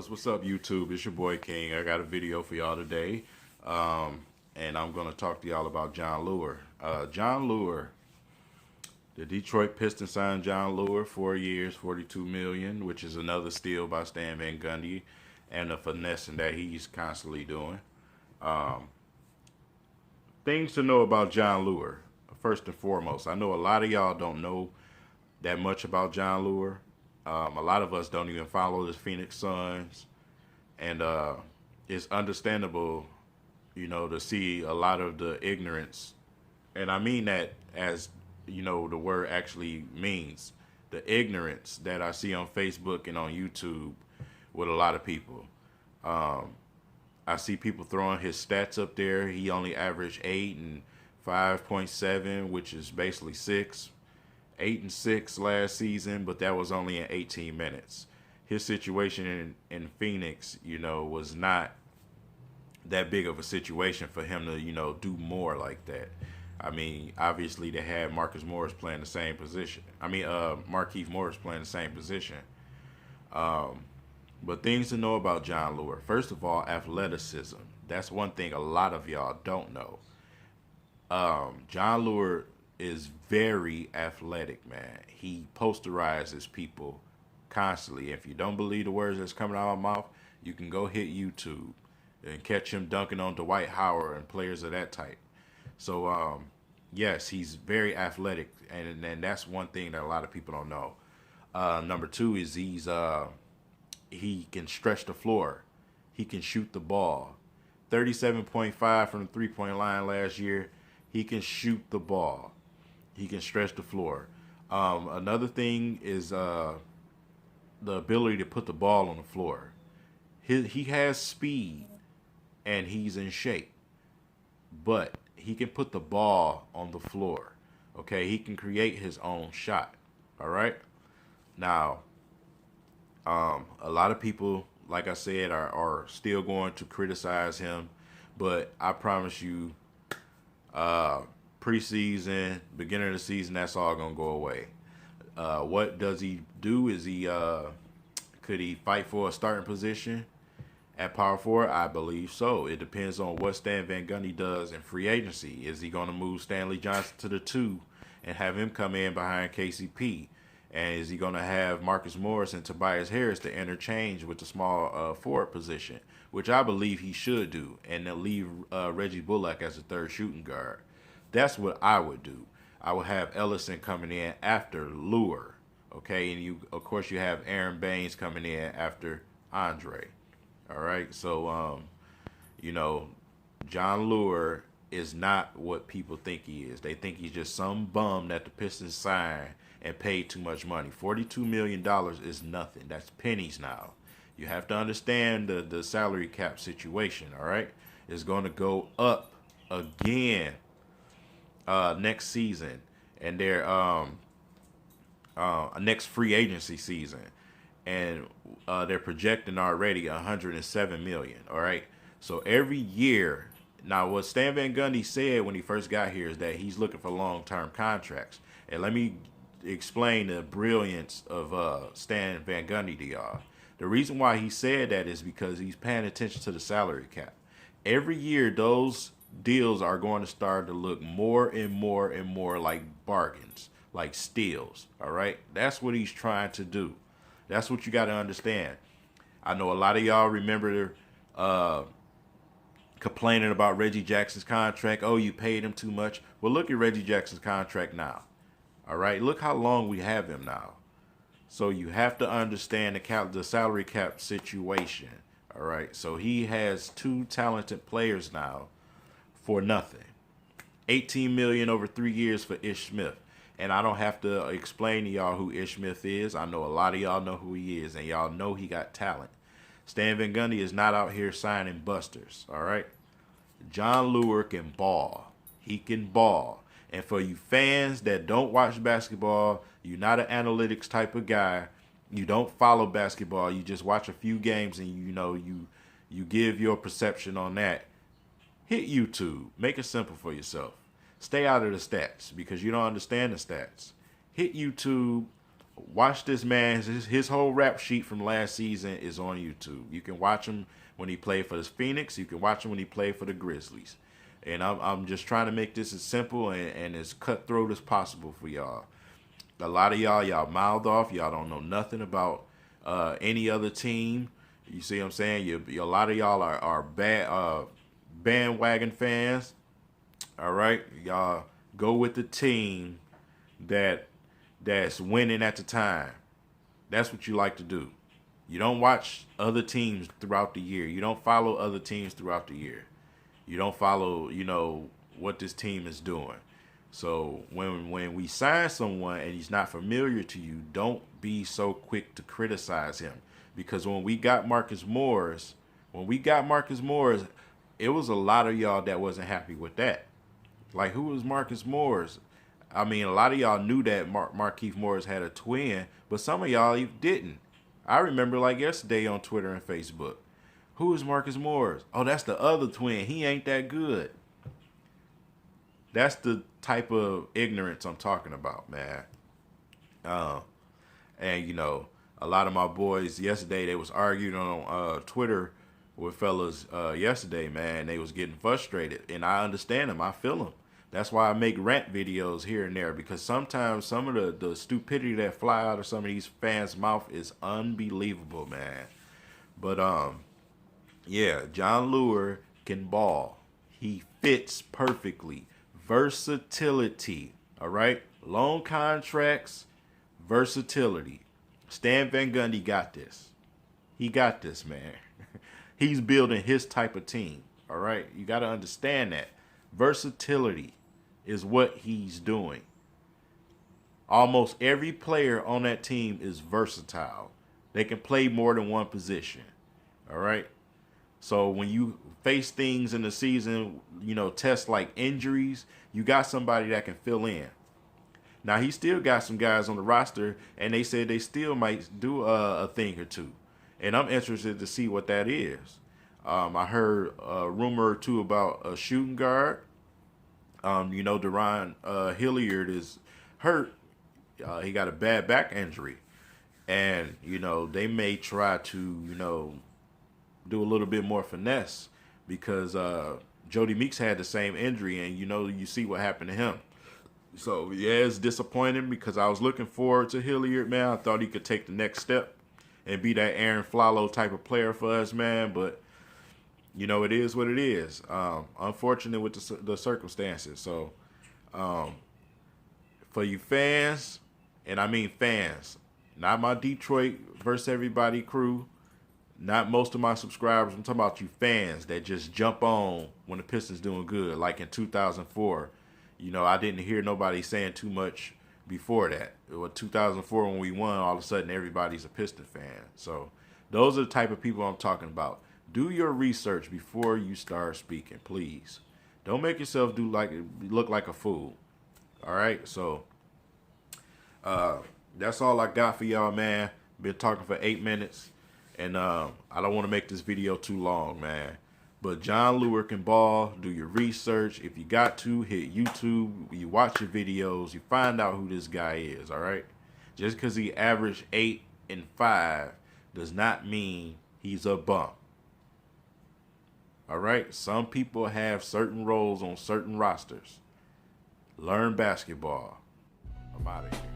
fellas? What's up, YouTube? It's your boy King. I got a video for y'all today, and I'm gonna talk to y'all about John Leuer. John Leuer, the Detroit Pistons signed John Leuer 4 years, 42 million, which is another steal by Stan Van Gundy, and the finessing that he's constantly doing. Things to know about John Leuer. First and foremost, I know a lot of y'all don't know that much about John Leuer. A lot of us don't even follow the Phoenix Suns, and it's understandable, to see a lot of the ignorance, and I mean that as the word actually means, the ignorance that I see on Facebook and on YouTube with a lot of people. I see people throwing his stats up there. He only averaged 8 and 5.7, which is basically 8 and 6 last season, but that was only in 18 minutes. His situation in Phoenix, was not that big of a situation for him to, do more like that. I mean, obviously they had Marcus Morris playing the same position. Markieff Morris playing the same position. But things to know about John Leuer. First of all, athleticism. That's one thing a lot of y'all don't know. John Leuer is very athletic, man. He posterizes people constantly. If you don't believe the words that's coming out of my mouth, you can go hit YouTube and catch him dunking on Dwight Howard and players of that type. So, yes, he's very athletic, and that's one thing that a lot of people don't know. Number two is he can stretch the floor. He can shoot the ball. 37.5 from the three-point line last year. He can shoot the ball. He can stretch the floor. Another thing is the ability to put the ball on the floor. He has speed, and he's in shape. But he can put the ball on the floor. Okay, he can create his own shot. All right? Now, a lot of people, like I said, are still going to criticize him. But I promise you, preseason, beginning of the season, that's all gonna go away. What does he do? Could he fight for a starting position at power forward? I believe so. It depends on what Stan Van Gundy does in free agency. Is he gonna move Stanley Johnson to the 2 and have him come in behind KCP? And is he gonna have Marcus Morris and Tobias Harris to interchange with the small forward position, which I believe he should do, and then leave Reggie Bullock as a third shooting guard? That's what I would do. I would have Ellison coming in after Leuer, okay, and of course, you have Aaron Baines coming in after Andre. All right, so John Leuer is not what people think he is. They think he's just some bum that the Pistons signed and paid too much money. $42 million is nothing. That's pennies now. You have to understand the salary cap situation, all right? It's going to go up again next season, and their next free agency season, and they're projecting already 107 million. All right, so every year now, what Stan Van Gundy said when he first got here is that he's looking for long-term contracts. And let me explain the brilliance of Stan Van Gundy to y'all. The reason why he said that is because he's paying attention to the salary cap. Every year, those deals are going to start to look more and more and more like bargains, like steals. All right, that's what he's trying to do. That's what you got to understand. I know a lot of y'all remember complaining about Reggie Jackson's contract. Oh, you paid him too much. Well, look at Reggie Jackson's contract now. All right, look how long we have him now. So you have to understand the salary cap situation. All right, so he has 2 talented players now for nothing. 18 million over 3 years for Ish Smith. And I don't have to explain to y'all who Ish Smith is. I know a lot of y'all know who he is, and y'all know he got talent. Stan Van Gundy is not out here signing busters, all right? John Leuer can ball. He can ball. And for you fans that don't watch basketball, you're not an analytics type of guy, you don't follow basketball, you just watch a few games and you give your perception on that, hit YouTube. Make it simple for yourself. Stay out of the stats because you don't understand the stats. Hit YouTube, Watch this man. His whole rap sheet from last season is on YouTube. You can watch him when he played for the Phoenix. You can watch him when he played for the Grizzlies. And I'm just trying to make this as simple and as cutthroat as possible for y'all. A lot of y'all mouthed off. Y'all don't know nothing about any other team. You see what I'm saying? A lot of y'all are bad bandwagon fans. All right, y'all go with the team that's winning at the time. That's what you like to do. You don't watch other teams throughout the year. You don't follow other teams throughout the year. You don't follow, what this team is doing. So when we sign someone and he's not familiar to you, don't be so quick to criticize him. Because when we got Marcus Morris, it was a lot of y'all that wasn't happy with that. Like, who was Marcus Morris? I mean, a lot of y'all knew that Markieff Morris had a twin, but some of y'all didn't. I remember like yesterday on Twitter and Facebook. Who is Marcus Morris? Oh, that's the other twin. He ain't that good. That's the type of ignorance I'm talking about, man. And, a lot of my boys yesterday, they was arguing on Twitter with fellas yesterday, man. They was getting frustrated, and I understand them. I feel them. That's why I make rant videos here and there, because sometimes some of the stupidity that fly out of some of these fans' mouth is unbelievable, man. But yeah, John Leuer can ball. He fits perfectly. Versatility, all right? Long contracts, versatility. Stan Van Gundy got this. He got this, man. He's building his type of team, all right? You got to understand that. Versatility is what he's doing. Almost every player on that team is versatile. They can play more than one position. All right. So when you face things in the season, tests like injuries, you got somebody that can fill in. Now, he still got some guys on the roster, and they said they still might do a thing or two. And I'm interested to see what that is. I heard a rumor or two about a shooting guard. Deron Hilliard is hurt. He got a bad back injury. And, they may try to, do a little bit more finesse because Jody Meeks had the same injury, and, you see what happened to him. So, yeah, it's disappointing because I was looking forward to Hilliard, man. I thought he could take the next step and be that Aaron Flalo type of player for us, man. But, it is what it is. Unfortunate with the circumstances. So, for you fans, and I mean fans, not my Detroit versus everybody crew, not most of my subscribers. I'm talking about you fans that just jump on when the Pistons doing good, like in 2004. I didn't hear nobody saying too much before that. It was 2004 when we won, all of a sudden everybody's a Piston fan. So those are the type of people I'm talking about. Do your research before you start speaking, please. Don't make yourself look like a fool. All right, so that's all I got for y'all, man. Been talking for 8 minutes, and I don't want to make this video too long, man. But John Leuer can ball. Do your research. If you got to, hit YouTube. You watch your videos. You find out who this guy is, all right? Just because he averaged 8 and 5 does not mean he's a bum. All right? Some people have certain roles on certain rosters. Learn basketball. I'm out of here.